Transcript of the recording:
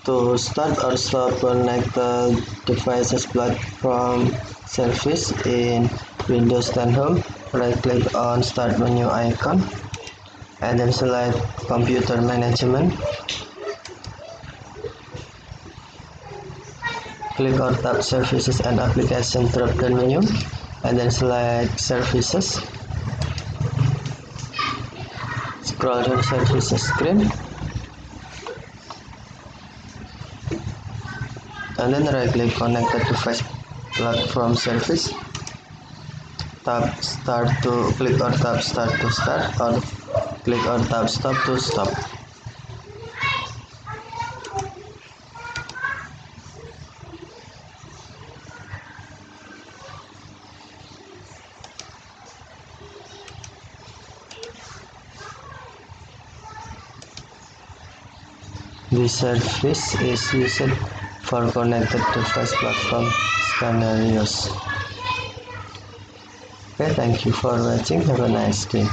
To start or stop, connect the device's platform service in Windows 10 Home. Right-click on Start menu icon and then select Computer Management. Click or tap Services and Application drop-down menu and then select Services. Scroll down Services screen and then right-click Connect the device platform service. Tap Start to click or tap Start to start, or click or tap Stop to stop. This service is used for connected device platform scenarios. Okay, thank you for watching. Have a nice day.